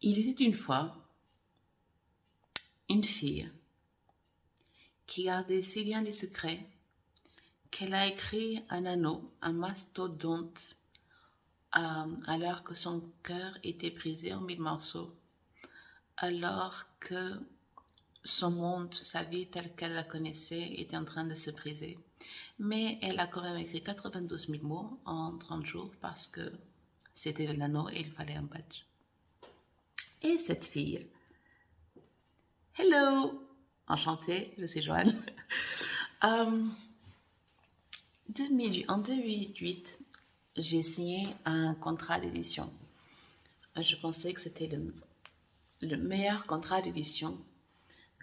Il était une fois une fille qui gardait si bien les secrets qu'elle a écrit un anneau, un mastodonte, alors que son cœur était brisé en mille morceaux, alors que son monde, sa vie telle qu'elle la connaissait, était en train de se briser. Mais elle a quand même écrit 92 000 mots en 30 jours parce que c'était l'anneau et il fallait un badge. Et cette fille, hello, enchantée, je suis Joanne. En 2008, j'ai signé un contrat d'édition. Je pensais que c'était le meilleur contrat d'édition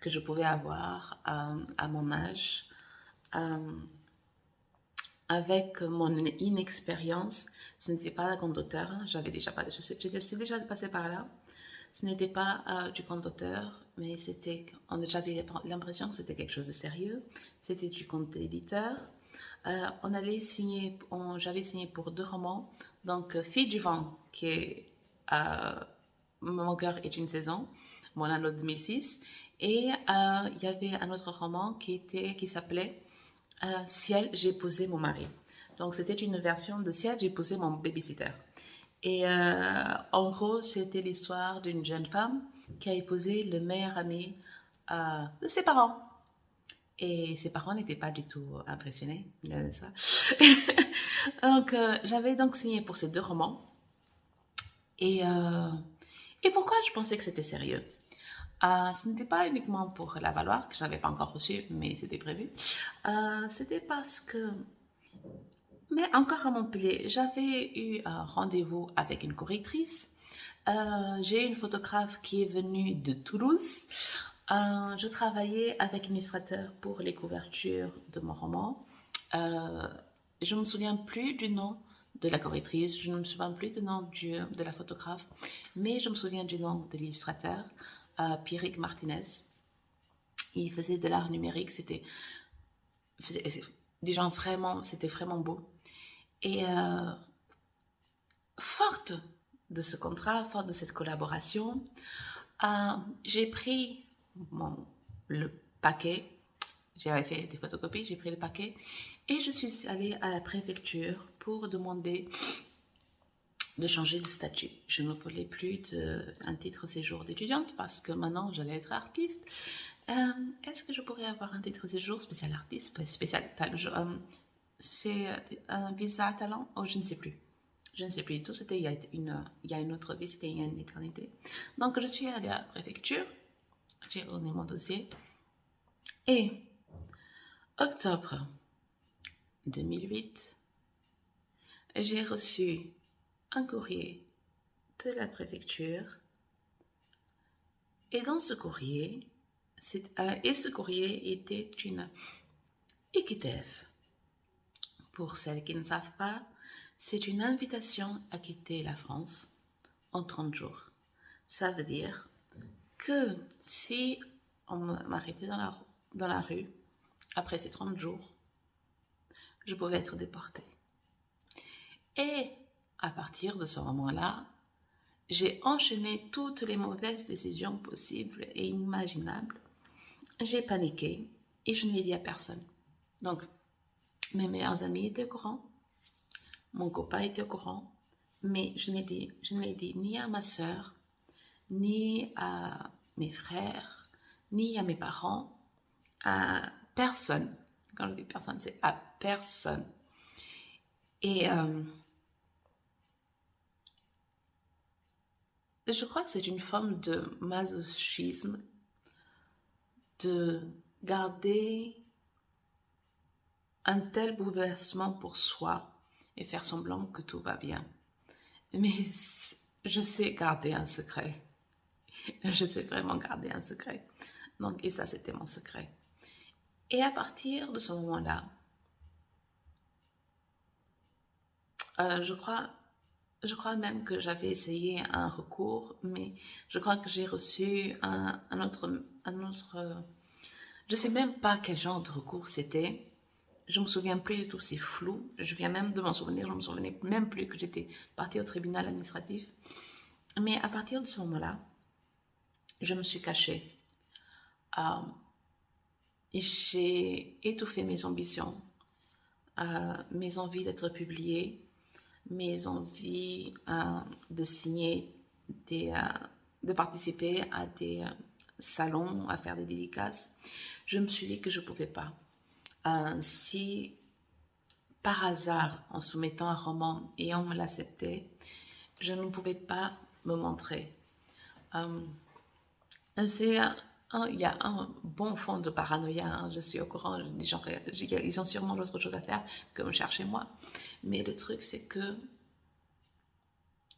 que je pouvais avoir à mon âge. Avec mon inexpérience, ce n'était pas un compte d'auteur, j'étais déjà passée par là. Ce n'était pas du compte d'auteur, mais j'avais l'impression que c'était quelque chose de sérieux. C'était du compte d'éditeur. J'avais signé pour 2 romans, donc Fille du vent, qui est Mon cœur est une saison, mon anneau 2006, et il y avait un autre roman qui s'appelait Ciel, j'ai épousé mon mari. Donc c'était une version de Ciel, j'ai épousé mon babysitter. Et en gros, c'était l'histoire d'une jeune femme qui a épousé le meilleur ami de ses parents. Et ses parents n'étaient pas du tout impressionnés de ça. Donc, j'avais donc signé pour ces 2 romans. Et pourquoi je pensais que c'était sérieux? Ce n'était pas uniquement pour la valoir, que je n'avais pas encore reçu, mais c'était prévu. C'était parce que, mais encore à Montpellier, j'avais eu un rendez-vous avec une correctrice. J'ai une photographe qui est venue de Toulouse. Je travaillais avec un illustrateur pour les couvertures de mon roman. Je ne me souviens plus du nom de la correctrice, je ne me souviens plus du nom de la photographe, mais je me souviens du nom de l'illustrateur, Pierrick Martinez. Il faisait de l'art numérique, c'était vraiment beau. Et forte de ce contrat, forte de cette collaboration, j'ai pris le paquet, j'avais fait des photocopies, j'ai pris le paquet et je suis allée à la préfecture pour demander de changer de statut. Je ne voulais plus un titre séjour d'étudiante parce que maintenant j'allais être artiste. Est-ce que je pourrais avoir un titre séjour spécial artiste, spécial talent, c'est un visa à talent? Oh, je ne sais plus. Je ne sais plus du tout, c'était il y a une autre vie, c'était il y a une éternité. Donc je suis allée à la préfecture, j'ai remis mon dossier et octobre 2008, j'ai reçu un courrier de la préfecture et dans ce courrier, ce courrier était une EQTF. Pour celles qui ne savent pas, c'est une invitation à quitter la France en 30 jours. Ça veut dire que si on m'arrêtait dans la rue, après ces 30 jours, je pouvais être déportée. Et à partir de ce moment-là, j'ai enchaîné toutes les mauvaises décisions possibles et imaginables. J'ai paniqué et je ne l'ai dit à personne. Donc, mes meilleurs amis étaient au courant, mon copain était au courant, mais je ne l'ai dit ni à ma sœur, ni à mes frères, ni à mes parents, à personne. Quand je dis personne, c'est à personne. Et je crois que c'est une forme de masochisme de garder un tel bouleversement pour soi et faire semblant que tout va bien. Mais je sais garder un secret. Je sais vraiment garder un secret. Donc, et ça, c'était mon secret. Et à partir de ce moment-là, je crois même que j'avais essayé un recours, mais je crois que j'ai reçu un autre, je sais même pas quel genre de recours c'était. Je me souviens plus du tout, c'est flou. Je viens même de m'en souvenir, je me souvenais même plus que j'étais partie au tribunal administratif. Mais à partir de ce moment-là, je me suis cachée. Euh, j'ai étouffé mes ambitions, mes envies d'être publiée, mes envies de signer de participer à des salons, à faire des dédicaces. Je me suis dit que je ne pouvais pas. Si par hasard, en soumettant un roman et on me l'acceptait, je ne pouvais pas me montrer. Euh, il y a un bon fond de paranoïa, hein, je suis au courant, les gens, ils ont sûrement d'autres choses à faire que me chercher moi. Mais le truc, c'est que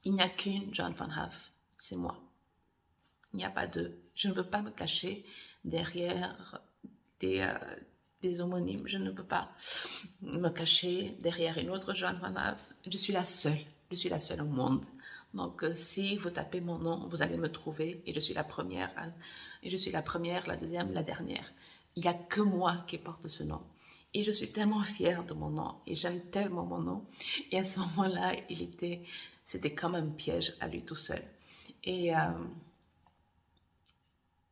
il n'y a qu'une Joan Van Haff, c'est moi. Il n'y a pas deux. Je ne peux pas me cacher derrière des, des homonymes. Je ne peux pas me cacher derrière une autre Joan Van Haff. Je suis la seule. Je suis la seule au monde. Donc, si vous tapez mon nom, vous allez me trouver et je suis la première. Et je suis la première, la deuxième, la dernière. Il n'y a que moi qui porte ce nom. Et je suis tellement fière de mon nom et j'aime tellement mon nom. Et à ce moment-là, c'était comme un piège à lui tout seul. Et, euh,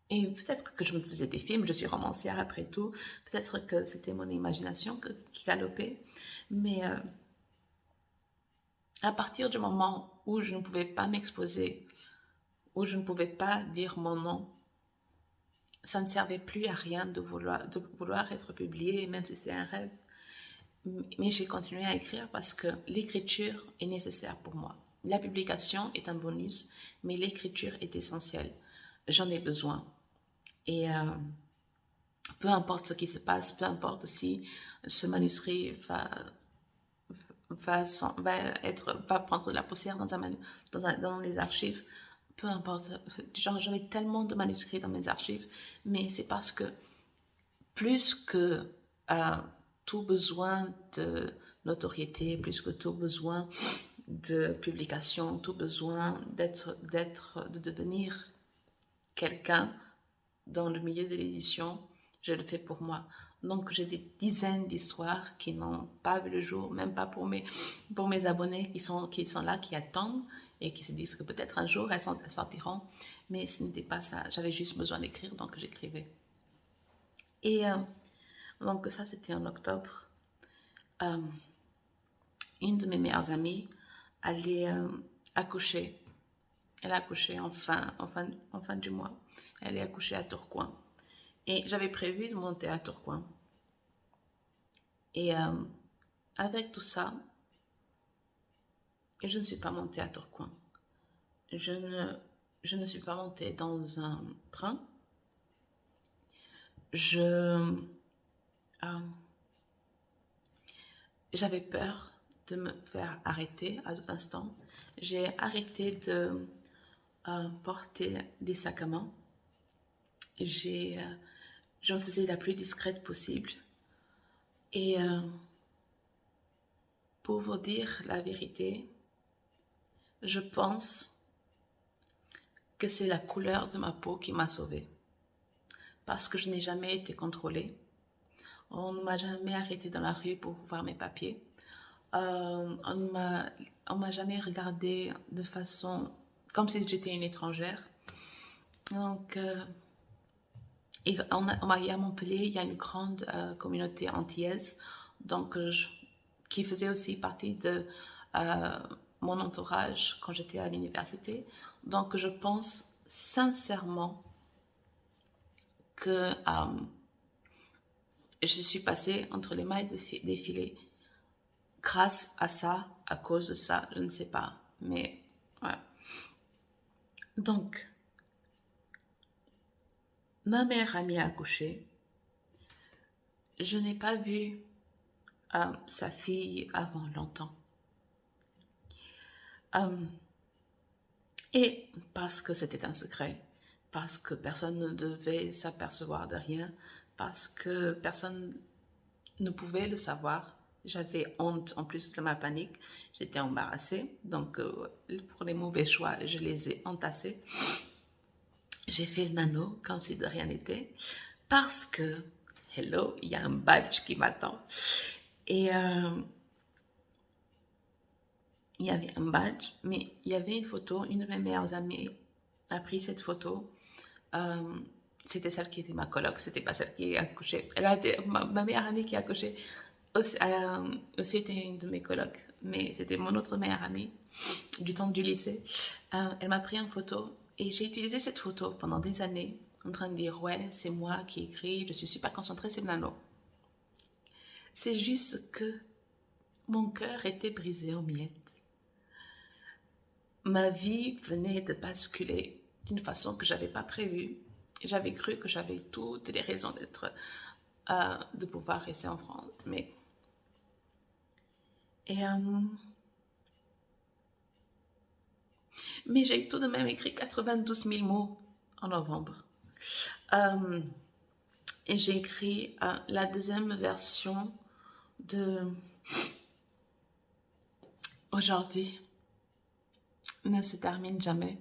et peut-être que je me faisais des films, je suis romancière après tout, peut-être que c'était mon imagination qui galopait, mais à partir du moment où je ne pouvais pas m'exposer, où je ne pouvais pas dire mon nom, ça ne servait plus à rien de vouloir être publié, même si c'était un rêve. Mais j'ai continué à écrire parce que l'écriture est nécessaire pour moi. La publication est un bonus, mais l'écriture est essentielle. J'en ai besoin. Et peu importe ce qui se passe, peu importe si ce manuscrit va prendre de la poussière dans les archives, peu importe. J'en ai tellement de manuscrits dans mes archives, mais c'est parce que plus que tout besoin de notoriété, plus que tout besoin de publication, tout besoin de devenir quelqu'un dans le milieu de l'édition, je le fais pour moi. Donc, j'ai des dizaines d'histoires qui n'ont pas vu le jour, même pas pour mes abonnés qui sont là, qui attendent et qui se disent que peut-être un jour elles sortiront. Mais ce n'était pas ça. J'avais juste besoin d'écrire, donc j'écrivais. Et donc, ça, c'était en octobre. Une de mes meilleures amies allait accoucher. Elle a accouché en fin du mois. Elle est accouchée à Tourcoing. Et j'avais prévu de monter à Tourcoing. Et avec tout ça, je ne suis pas montée à Tourcoing. Je ne suis pas montée dans un train. J'avais peur de me faire arrêter à tout instant. J'ai arrêté de porter des sacs à main. Je me faisais la plus discrète possible. Et pour vous dire la vérité, je pense que c'est la couleur de ma peau qui m'a sauvée. Parce que je n'ai jamais été contrôlée. On ne m'a jamais arrêtée dans la rue pour voir mes papiers. On ne m'a jamais regardée de façon comme si j'étais une étrangère. Donc, et à Montpellier, il y a une grande communauté antillaise, donc qui faisait aussi partie de mon entourage quand j'étais à l'université. Donc, je pense sincèrement que je suis passée entre les mailles des filets grâce à ça, à cause de ça, je ne sais pas. Mais, ouais. Donc, ma mère a mis à accoucher. Je n'ai pas vu sa fille avant longtemps. Et parce que c'était un secret, parce que personne ne devait s'apercevoir de rien, parce que personne ne pouvait le savoir. J'avais honte en plus de ma panique. J'étais embarrassée. Donc, pour les mauvais choix, je les ai entassés. J'ai fait le nano comme si de rien n'était. Parce que, hello, il y a un badge qui m'attend. Et il y avait un badge, mais il y avait une photo. Une de mes meilleures amies a pris cette photo Euh, C'était celle qui était ma coloc, c'était pas celle qui a accouché. Elle a été ma meilleure amie qui a accouché. Aussi était une de mes colocs, mais c'était mon autre meilleure amie du temps du lycée. Elle m'a pris en photo et j'ai utilisé cette photo pendant des années en train de dire ouais, c'est moi qui écris, je suis super concentrée, c'est Nano. C'est juste que mon cœur était brisé en miettes. Ma vie venait de basculer d'une façon que j'avais pas prévue. J'avais cru que j'avais toutes les raisons d'être, de pouvoir rester en France, et mais j'ai tout de même écrit 92 000 mots en novembre. Euh, et j'ai écrit la deuxième version de Aujourd'hui ne se termine jamais.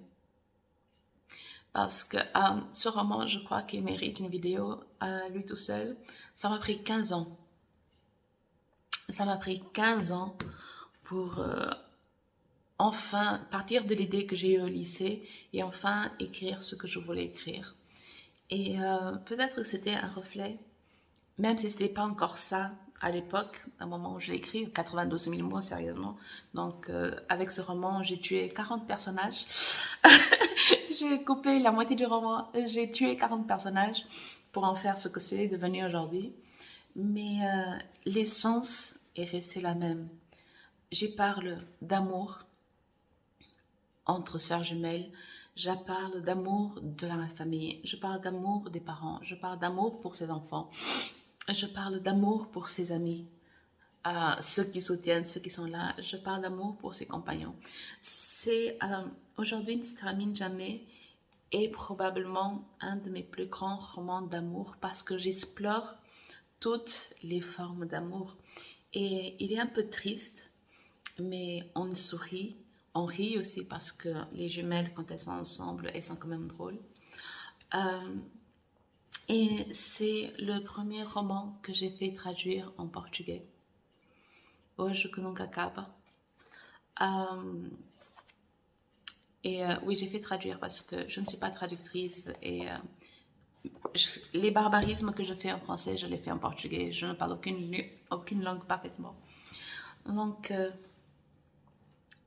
Parce que ce roman, je crois qu'il mérite une vidéo à lui tout seul. Ça m'a pris 15 ans. Ça m'a pris 15 ans pour enfin partir de l'idée que j'ai eue au lycée et enfin écrire ce que je voulais écrire. Et peut-être que c'était un reflet, même si ce n'était pas encore ça à l'époque, au moment où je l'ai écrit, 92 000 mots, sérieusement. Donc, avec ce roman, j'ai tué 40 personnages. J'ai coupé la moitié du roman. J'ai tué 40 personnages pour en faire ce que c'est devenu aujourd'hui. Mais l'essence est restée la même. J'y parle d'amour entre sœurs jumelles. Je parle d'amour de la famille. Je parle d'amour des parents. Je parle d'amour pour ses enfants. Je parle d'amour pour ses amis, ceux qui soutiennent, ceux qui sont là. Je parle d'amour pour ses compagnons. C'est Aujourd'hui ne se termine jamais et probablement un de mes plus grands romans d'amour parce que j'explore toutes les formes d'amour. Et il est un peu triste, mais on sourit, on rit aussi parce que les jumelles, quand elles sont ensemble, elles sont quand même drôles. Et c'est le premier roman que j'ai fait traduire en portugais. Hoje que nunca acaba. Oui, j'ai fait traduire parce que je ne suis pas traductrice et les barbarismes que je fais en français, je les fais en portugais. Je ne parle aucune langue parfaitement. Donc,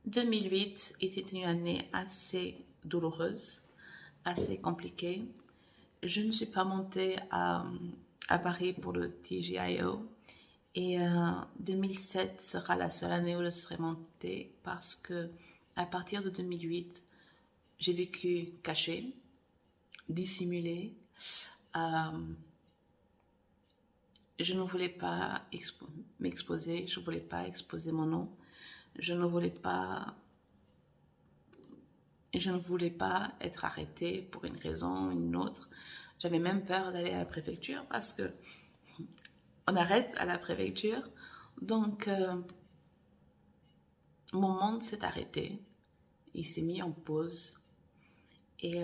2008 était une année assez douloureuse, assez compliquée. Je ne suis pas montée à Paris pour le TGIO. Et 2007 sera la seule année où je serai montée parce que à partir de 2008, j'ai vécu caché, dissimulé. Je ne voulais pas m'exposer, je ne voulais pas exposer mon nom, je ne voulais pas être arrêtée pour une raison ou une autre. J'avais même peur d'aller à la préfecture parce que on arrête à la préfecture. Donc, mon monde s'est arrêté. Il s'est mis en pause. Et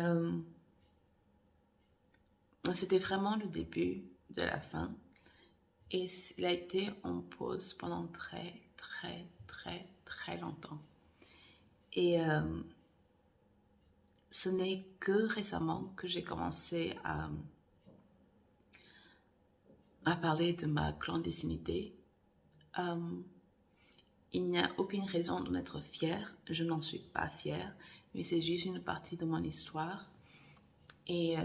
c'était vraiment le début de la fin. Et il a été en pause pendant très, très, très, très longtemps. Et ce n'est que récemment que j'ai commencé à parler de ma clandestinité. Il n'y a aucune raison d'en être fière. Je n'en suis pas fière, mais c'est juste une partie de mon histoire. Et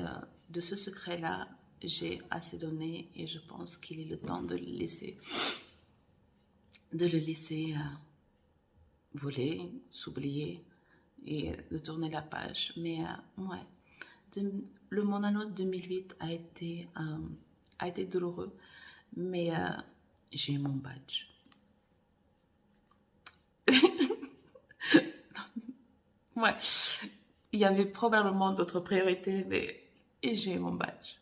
de ce secret-là, j'ai assez donné et je pense qu'il est le temps de le laisser voler, s'oublier et de tourner la page. Mais ouais, mon anneau de 2008 a été douloureux, mais j'ai eu mon badge. Ouais, il y avait probablement d'autres priorités, mais j'ai eu mon badge.